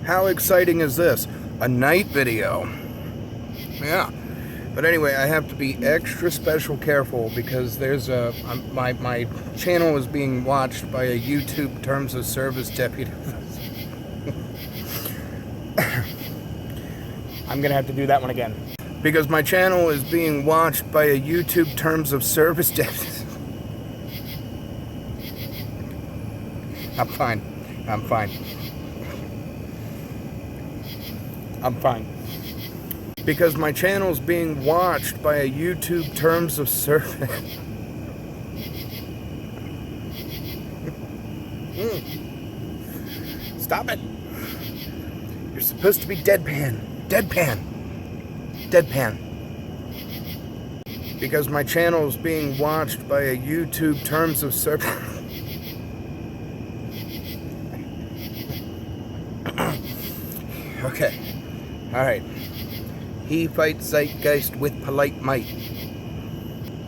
How exciting is this? A night video. Yeah. But anyway, I have to be extra special careful because there's my channel is being watched by a YouTube Terms of Service deputy. I'm gonna have to do that one again. Because my channel is being watched by a YouTube Terms of Service deputy. I'm fine. I'm fine. I'm fine. Because my channel's being watched by a YouTube Terms of Service. Stop it. You're supposed to be deadpan. Deadpan. Deadpan. Because my channel's being watched by a YouTube Terms of Service. Okay. Alright. He fights zeitgeist with polite might.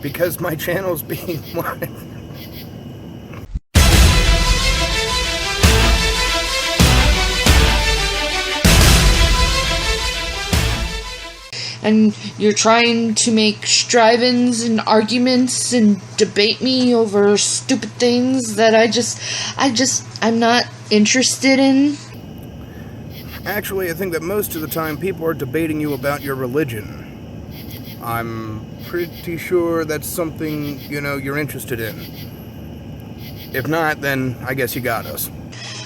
Because my channel's being watched. And you're trying to make strivings and arguments and debate me over stupid things that I'm not interested in. Actually, I think that most of the time people are debating you about your religion. I'm pretty sure that's something, you're interested in. If not, then I guess you got us.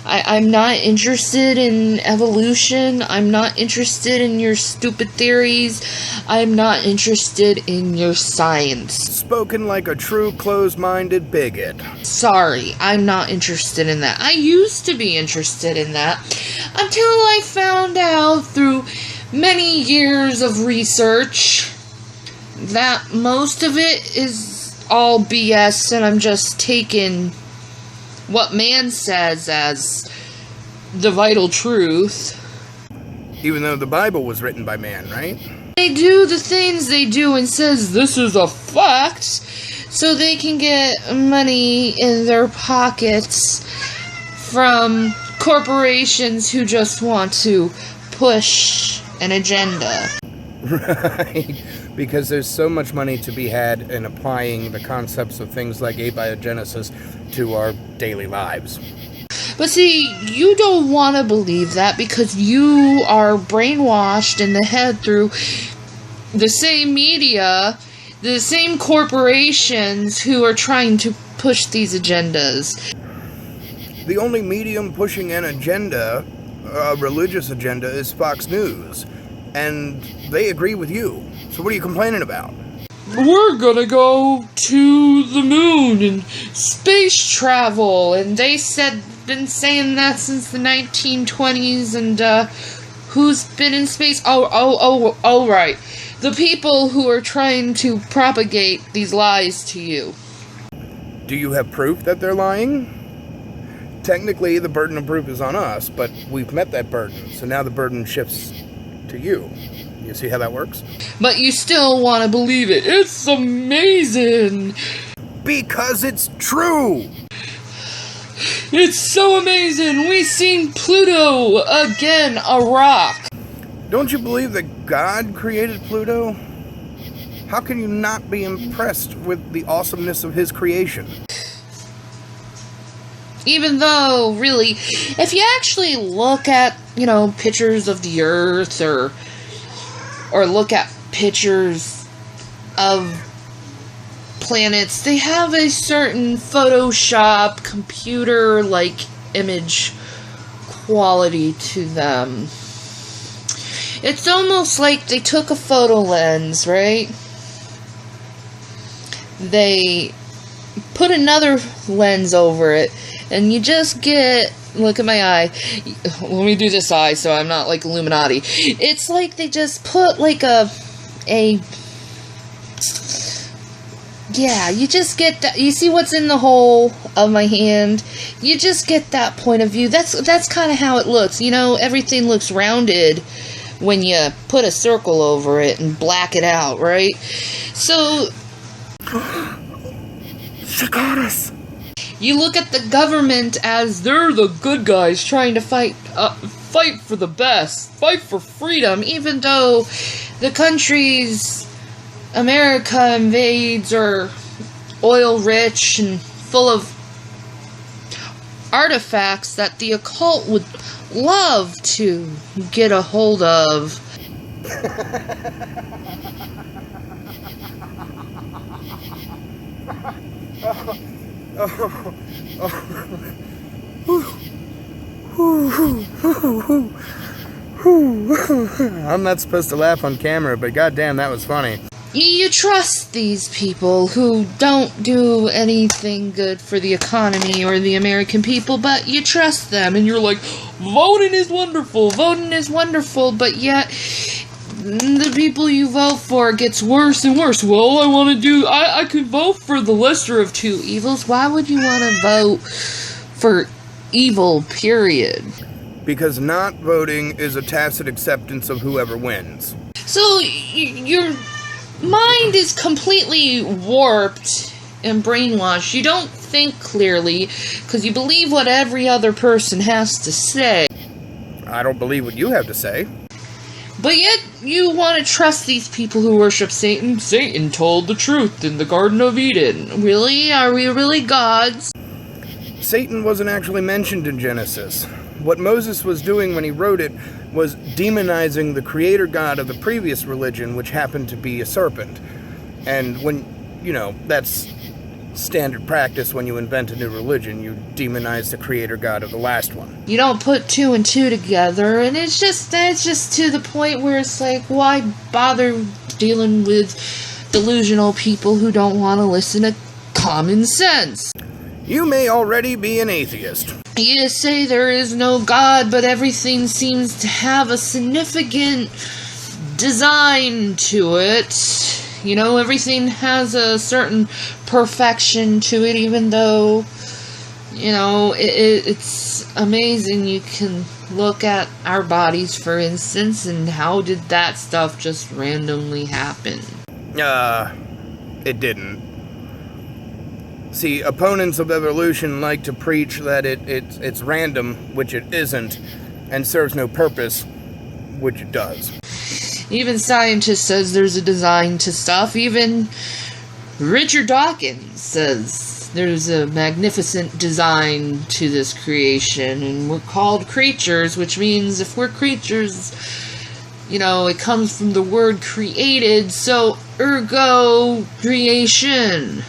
I'm not interested in evolution. I'm not interested in your stupid theories. I'm not interested in your science. Spoken like a true closed-minded bigot. Sorry, I'm not interested in that. I used to be interested in that until I found out through many years of research that most of it is all BS and I'm just taking what man says as the vital truth. Even though the Bible was written by man, right? They do the things they do and says this is a fact so they can get money in their pockets from corporations who just want to push an agenda. Right, because there's so much money to be had in applying the concepts of things like abiogenesis to our daily lives. But see, you don't want to believe that because you are brainwashed in the head through the same media, the same corporations who are trying to push these agendas. The only medium pushing an agenda, a religious agenda, is Fox News. And they agree with you. So what are you complaining about? We're gonna go to the moon and space travel, and they been saying that since the 1920s, and who's been in space? Oh, right. The people who are trying to propagate these lies to you. Do you have proof that they're lying? Technically, the burden of proof is on us, but we've met that burden, so now the burden shifts to you. You see how that works? But you still want to believe it. It's amazing! Because it's true! It's so amazing! We seen Pluto again, a rock. Don't you believe that God created Pluto? How can you not be impressed with the awesomeness of his creation? Even though, really, if you actually look at, pictures of the Earth, or look at pictures of planets, they have a certain Photoshop, computer-like image quality to them. It's almost like they took a photo lens, right? They put another lens over it, and you just get, look at my eye, let me do this eye so I'm not like Illuminati. It's like they just put like yeah, you just get that, you see what's in the hole of my hand? You just get that point of view. That's kind of how it looks, everything looks rounded when you put a circle over it and black it out, right? So She got us! you look at the government as they're the good guys trying to fight fight for the best, fight for freedom, even though the countries America invades are oil rich and full of artifacts that the occult would love to get a hold of. I'm not supposed to laugh on camera, but goddamn, that was funny. You trust these people who don't do anything good for the economy or the American people, but you trust them, and you're like, voting is wonderful, but yet the people you vote for gets worse and worse. Well, I could vote for the lesser of two evils. Why would you want to vote for evil, period? Because not voting is a tacit acceptance of whoever wins. So, your mind is completely warped and brainwashed. You don't think clearly, because you believe what every other person has to say. I don't believe what you have to say. But yet, you want to trust these people who worship Satan. Satan told the truth in the Garden of Eden. Really? Are we really gods? Satan wasn't actually mentioned in Genesis. What Moses was doing when he wrote it was demonizing the creator god of the previous religion, which happened to be a serpent. And when, that's standard practice when you invent a new religion. You demonize the creator god of the last one. You don't put two and two together, and it's just to the point where it's like, why bother dealing with delusional people who don't want to listen to common sense? You may already be an atheist. You say there is no God, but everything seems to have a significant design to it. Everything has a certain perfection to it, even though, it's amazing. You can look at our bodies, for instance, and how did that stuff just randomly happen? It didn't. See, opponents of evolution like to preach that it's random, which it isn't, and serves no purpose, which it does. Even scientists says there's a design to stuff. Even Richard Dawkins says there's a magnificent design to this creation, and we're called creatures, which means if we're creatures, it comes from the word created, so ergo creation.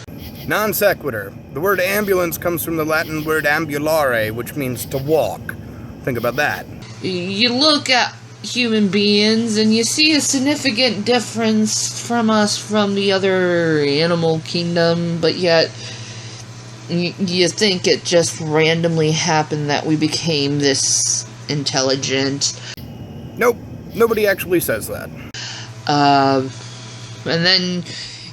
Non sequitur. The word ambulance comes from the Latin word ambulare, which means to walk. Think about that. You look at human beings and you see a significant difference from us from the other animal kingdom, but yet you think it just randomly happened that we became this intelligent. Nope. Nobody actually says that. And then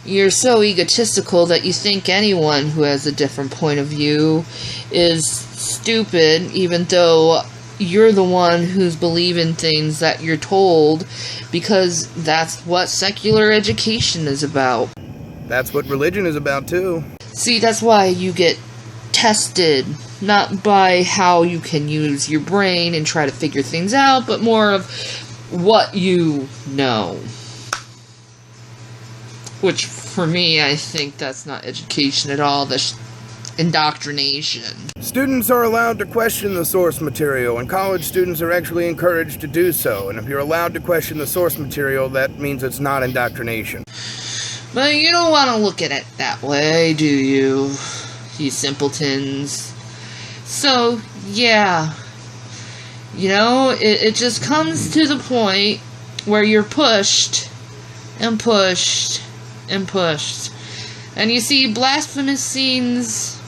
you're so egotistical that you think anyone who has a different point of view is stupid, even though you're the one who's believing things that you're told, because that's what secular education is about. That's what religion is about, too. See, that's why you get tested, not by how you can use your brain and try to figure things out, but more of what you know. Which, for me, I think that's not education at all. That's indoctrination. Students are allowed to question the source material, and college students are actually encouraged to do so. And if you're allowed to question the source material, that means it's not indoctrination. But you don't want to look at it that way, do you? You simpletons. So, yeah. It just comes to the point where you're pushed and pushed and pushed. And you see blasphemous scenes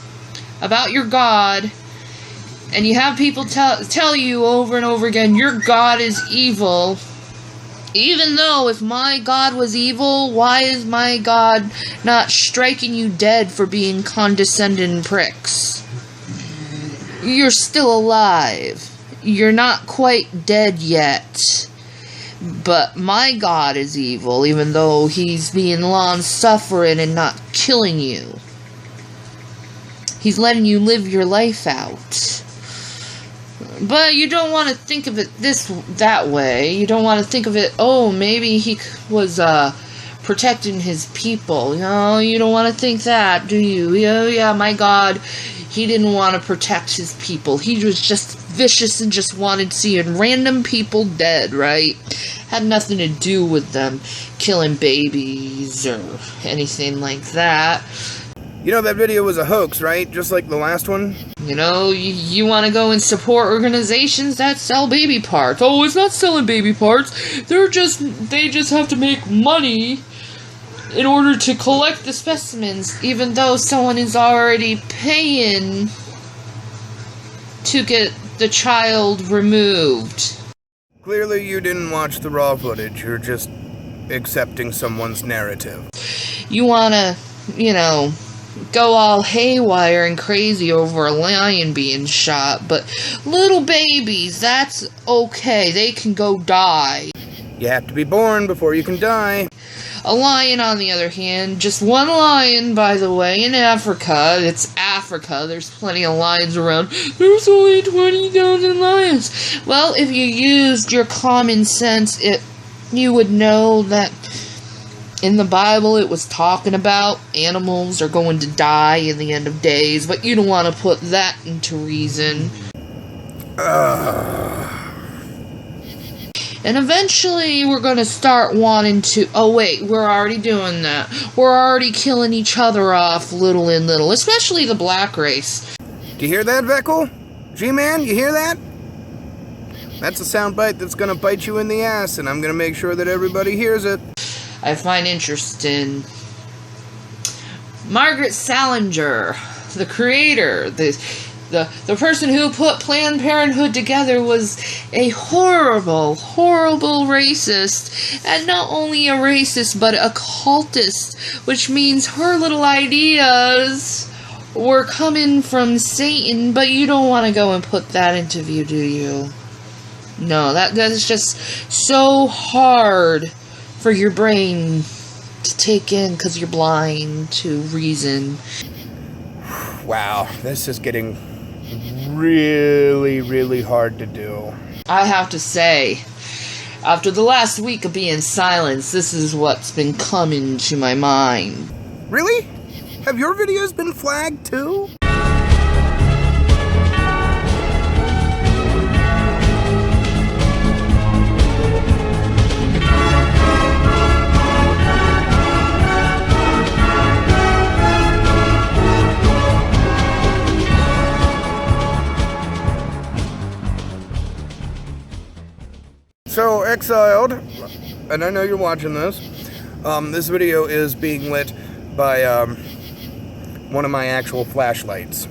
about your God, and you have people tell you over and over again, your God is evil. Even though if my God was evil, why is my God not striking you dead for being condescending pricks? You're still alive. You're not quite dead yet. But my God is evil, even though he's being long-suffering and not killing you. He's letting you live your life out. But you don't want to think of it that way. You don't want to think of it, oh, maybe he was protecting his people. No, you don't want to think that, do you? Yeah, my God, he didn't want to protect his people. He was just vicious and just wanted seeing random people dead, right? Had nothing to do with them killing babies or anything like that. You know that video was a hoax, right? Just like the last one? You know, you want to go and support organizations that sell baby parts. Oh, it's not selling baby parts. They just have to make money in order to collect the specimens, even though someone is already paying to get the child removed. Clearly you didn't watch the raw footage. You're just accepting someone's narrative. You want to, go all haywire and crazy over a lion being shot, but little babies, that's okay. They can go die. You have to be born before you can die. A lion, on the other hand, just one lion, by the way, in Africa. It's Africa. There's plenty of lions around. There's only 20,000 lions. Well, if you used your common sense, you would know that in the Bible it was talking about animals are going to die in the end of days, but you don't want to put that into reason. And eventually we're going to start wanting to... Oh, wait, we're already doing that. We're already killing each other off little and little, especially the black race. Do you hear that, Veckle? G-Man, you hear that? That's a soundbite that's going to bite you in the ass, and I'm going to make sure that everybody hears it. I find interest in Margaret Salinger, the creator, the person who put Planned Parenthood together was a horrible, horrible racist. And not only a racist, but a cultist, which means her little ideas were coming from Satan, but you don't want to go and put that into view, do you? No, that is just so hard for your brain to take in because you're blind to reason. Wow, this is getting really, really hard to do. I have to say, after the last week of being silenced, this is what's been coming to my mind. Really? Have your videos been flagged too? So, Exiled, and I know you're watching this, this video is being lit by one of my actual flashlights.